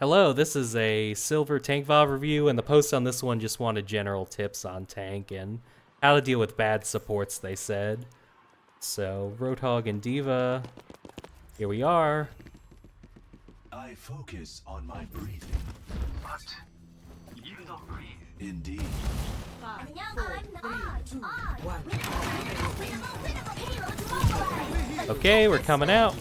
Hello, this is a Silver Tank VOD review, and the post on this one just wanted general tips on tank and how to deal with bad supports, they said. So, Roadhog and Diva, here we are. I focus on my breathing. But you don't breathe. Indeed. Okay, we're coming out.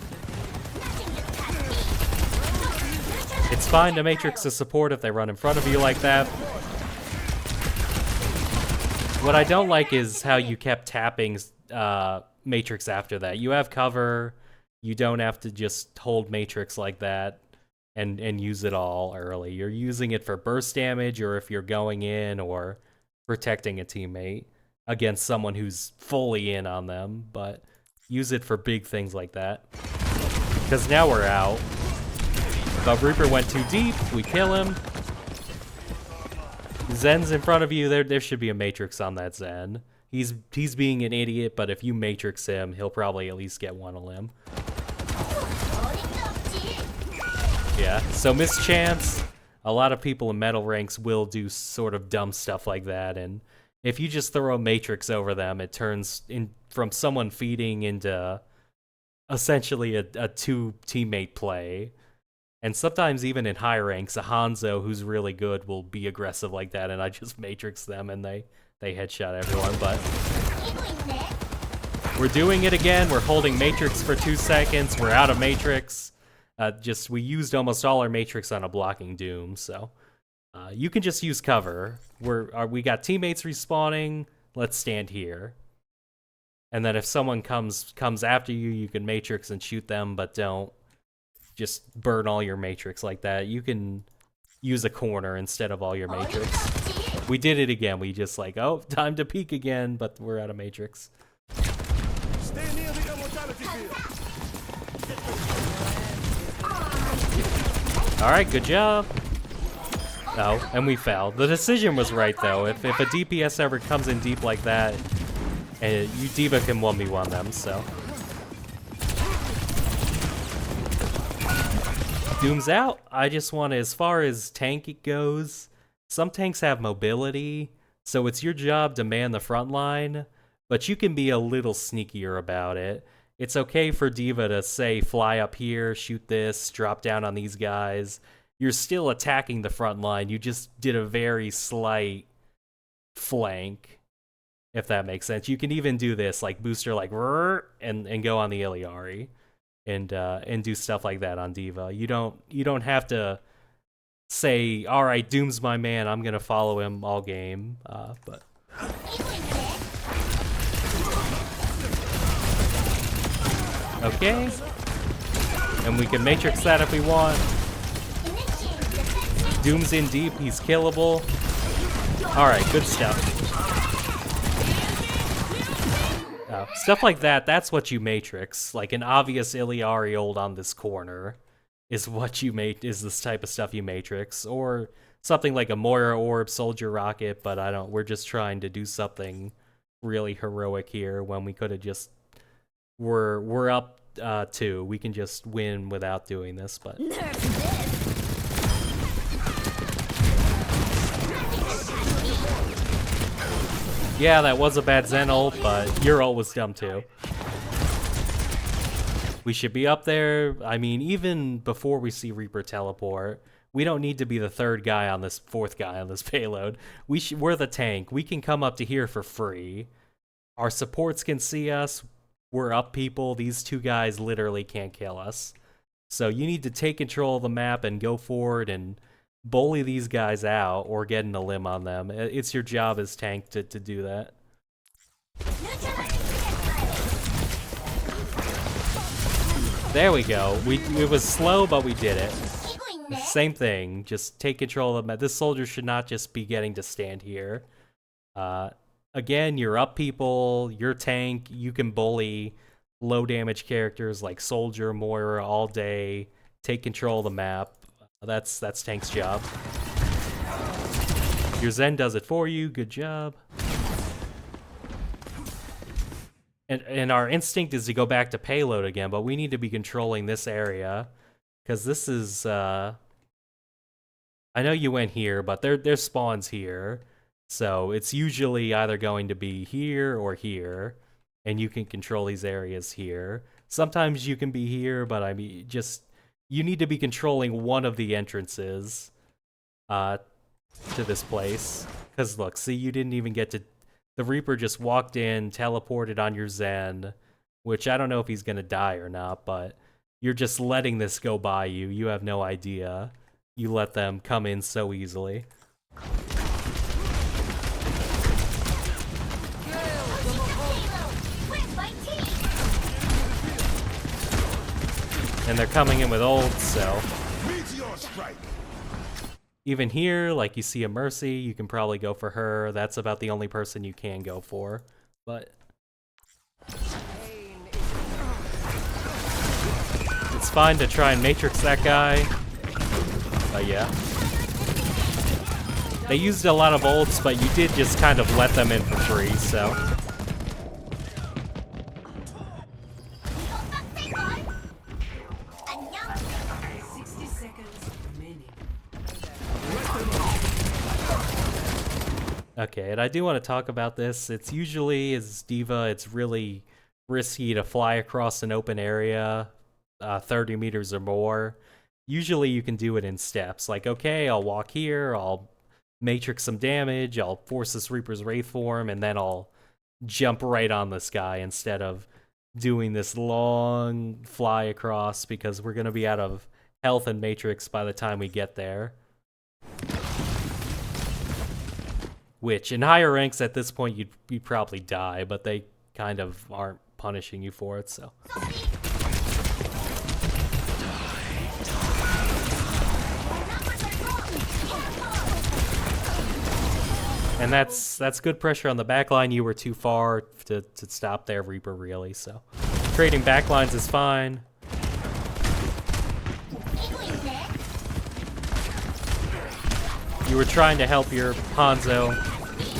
It's fine to matrix a support if they run in front of you like that. What I don't like is how you kept tapping matrix after that. You have cover. You don't have to just hold matrix like that and use it all early. You're using it for burst damage, or if you're going in or protecting a teammate against someone who's fully in on them, but use it for big things like that. Because now we're out. But Reaper went too deep, we kill him. Zen's in front of you, there should be a matrix on that Zen. He's being an idiot, but if you matrix him, he'll probably at least get one limb. Yeah, so mischance, a lot of people in metal ranks will do sort of dumb stuff like that, and if you just throw a matrix over them, it turns in from someone feeding into essentially a two teammate play. And sometimes even in high ranks, a Hanzo who's really good will be aggressive like that, and I just matrix them and they headshot everyone, but we're doing it again. We're holding matrix for 2 seconds. We're out of matrix. We used almost all our matrix on a blocking Doom, so you can just use cover. We got teammates respawning. Let's stand here. And then if someone comes after you, you can matrix and shoot them, but don't just burn all your matrix like that. You can use a corner instead of all your matrix. We did it again. We just like, oh, time to peek again, but we're out of matrix. Stay near the immortality field. All right, good job. Oh, and we fell. The decision was right though. If a DPS ever comes in deep like that, and you Diva can 1v1 them, so. Doom's out. I just want to, as far as tank goes, some tanks have mobility, so it's your job to man the front line, but you can be a little sneakier about it. It's okay for Diva to say, fly up here, shoot this, drop down on these guys. You're still attacking the front line. You just did a very slight flank, if that makes sense. You can even do this, like booster, like, and go on the Iliari. And do stuff like that on Diva. You don't have to say, all right, Doom's my man, I'm gonna follow him all game. But okay, and we can matrix that if we want. Doom's in deep, he's killable. All right, good stuff. Stuff like that, that's what you matrix. Like an obvious Iliari ult on this corner is what you is this type of stuff you matrix. Or something like a Moira Orb, Soldier Rocket, but we're just trying to do something really heroic here when we could have just, we're up 2. We can just win without doing this, but. Yeah, that was a bad Zen ult, but your ult was dumb too. We should be up there. I mean, even before we see Reaper teleport, we don't need to be the 4th guy on this payload. We're the tank. We can come up to here for free. Our supports can see us. We're up people. These 2 guys literally can't kill us. So you need to take control of the map and go forward and bully these guys out or getting a limb on them. It's your job as tank to do that. There we go. It was slow, but we did it. Same thing. Just take control of the map. This soldier should not just be getting to stand here. Again, you're up people. You're tank. You can bully low damage characters like Soldier, Moira all day. Take control of the map. That's tank's job. Your Zen does it for you. Good job. And our instinct is to go back to payload again, but we need to be controlling this area because this is I know you went here, but there's spawns here. So it's usually either going to be here or here, and you can control these areas here. Sometimes you can be here, but I mean, just you need to be controlling one of the entrances to this place. Because look, see, you didn't even get to... The Reaper just walked in, teleported on your Zen, which I don't know if he's going to die or not, but you're just letting this go by you. You have no idea. You let them come in so easily. And they're coming in with ults, so... Even here, like you see a Mercy, you can probably go for her. That's about the only person you can go for. But... it's fine to try and Matrix that guy. But yeah. They used a lot of ults, but you did just kind of let them in for free, so... Okay, and I do want to talk about this. It's usually, as D.Va, it's really risky to fly across an open area, 30 meters or more. Usually you can do it in steps. Like, okay, I'll walk here, I'll matrix some damage, I'll force this Reaper's Wraith form, and then I'll jump right on this guy instead of doing this long fly across, because we're going to be out of health and matrix by the time we get there. Which, in higher ranks at this point, you'd probably die, but they kind of aren't punishing you for it, so. And that's good pressure on the backline. You were too far to stop their Reaper, really, so. Trading backlines is fine. You were trying to help your Hanzo.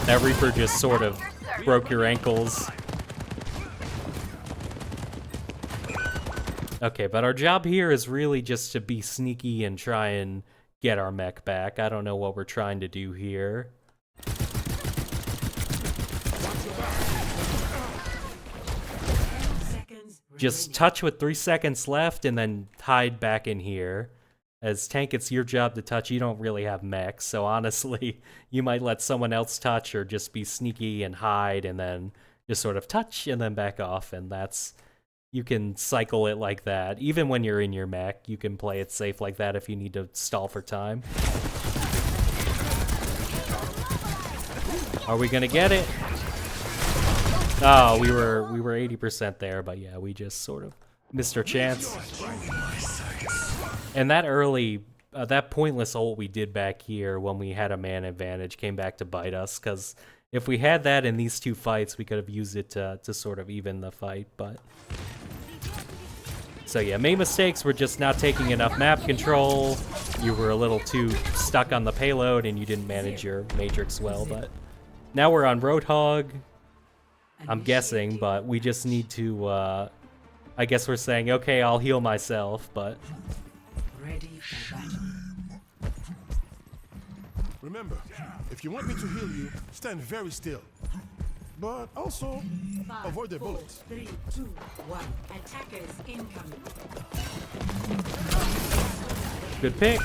That Reaper just sort of broke your ankles. Okay, but our job here is really just to be sneaky and try and get our mech back. I don't know what we're trying to do here. Just touch with 3 seconds left and then hide back in here. As tank, it's your job to touch. You don't really have mechs, so honestly, you might let someone else touch or just be sneaky and hide and then just sort of touch and then back off, and that's... You can cycle it like that. Even when you're in your mech, you can play it safe like that if you need to stall for time. Are we gonna get it? Oh, we were 80% there, but yeah, we just sort of missed our chance. And that early, that pointless ult we did back here when we had a man advantage came back to bite us, because if we had that in these two fights, we could have used it to sort of even the fight, but... So yeah, main mistakes were just not taking enough map control, you were a little too stuck on the payload, and you didn't manage your matrix well, but... Now we're on Roadhog, I'm guessing, but we just need to, I guess we're saying, okay, I'll heal myself, but... Ready for battle. Remember, if you want me to heal you, stand very still. But also, avoid their bullets. 3, 2, 1. Attackers incoming. Good pick.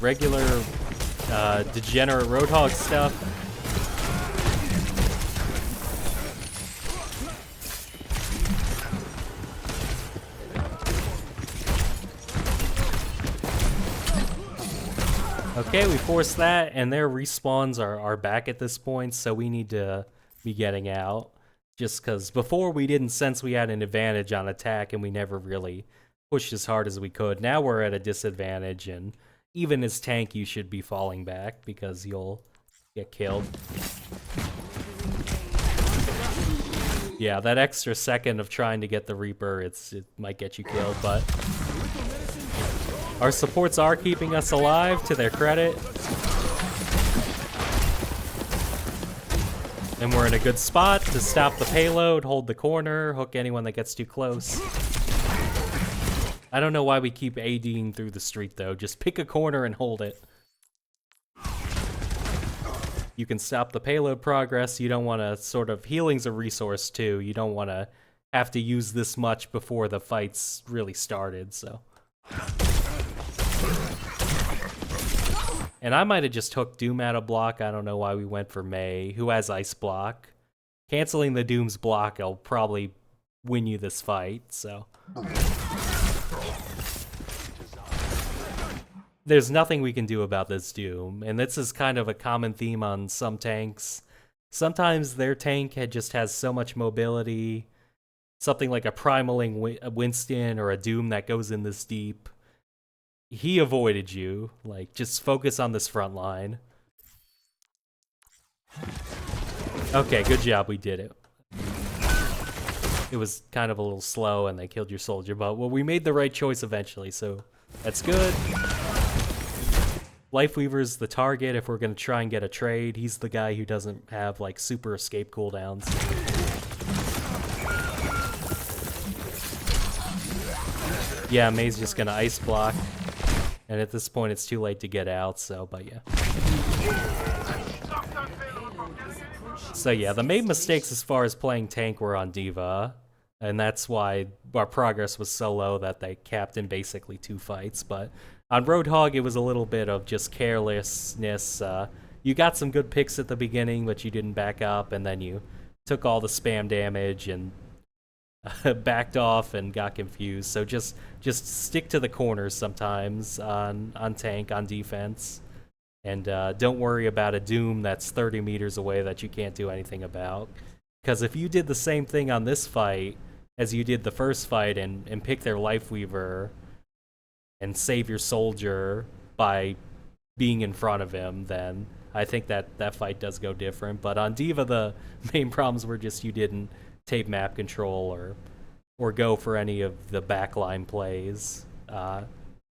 Regular, degenerate Roadhog stuff. Okay, we forced that, and their respawns are back at this point, so we need to be getting out. Just because before we didn't sense we had an advantage on attack, and we never really pushed as hard as we could. Now we're at a disadvantage, and even as tank, you should be falling back, because you'll get killed. Yeah, that extra second of trying to get the Reaper, it might get you killed, but... Our supports are keeping us alive, to their credit. And we're in a good spot to stop the payload, hold the corner, hook anyone that gets too close. I don't know why we keep ADing through the street, though. Just pick a corner and hold it. You can stop the payload progress. You don't want to sort of... Healing's a resource, too. You don't want to have to use this much before the fight's really started, so... And I might have just hooked Doom out of block. I don't know why we went for Mei, who has Ice Block. Canceling the Doom's block will probably win you this fight, so... There's nothing we can do about this Doom, and this is kind of a common theme on some tanks. Sometimes their tank just has so much mobility, something like a Primaling Winston or a Doom that goes in this deep. He avoided you. Like, just focus on this front line. Okay, good job, we did it. It was kind of a little slow and they killed your soldier, but well, we made the right choice eventually, so that's good. Lifeweaver's the target if we're gonna try and get a trade. He's the guy who doesn't have, like, super escape cooldowns. Yeah, Mei's just gonna ice block. And at this point, it's too late to get out, so, but yeah. So yeah, the main mistakes as far as playing tank were on D.Va, and that's why our progress was so low that they capped in basically 2 fights, but on Roadhog, it was a little bit of just carelessness. You got some good picks at the beginning, but you didn't back up, and then you took all the spam damage and backed off and got confused. So just stick to the corners sometimes on tank, on defense, and don't worry about a Doom that's 30 meters away that you can't do anything about. Because if you did the same thing on this fight as you did the first fight and pick their Lifeweaver and save your soldier by being in front of him, then I think that fight does go different. But on D.Va, the main problems were just you didn't tape map control or go for any of the backline plays,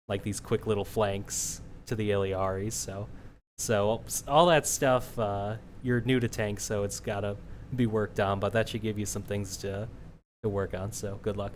like these quick little flanks to the Iliaris. So all that stuff, you're new to tank, so it's gotta be worked on, but that should give you some things to work on, so good luck.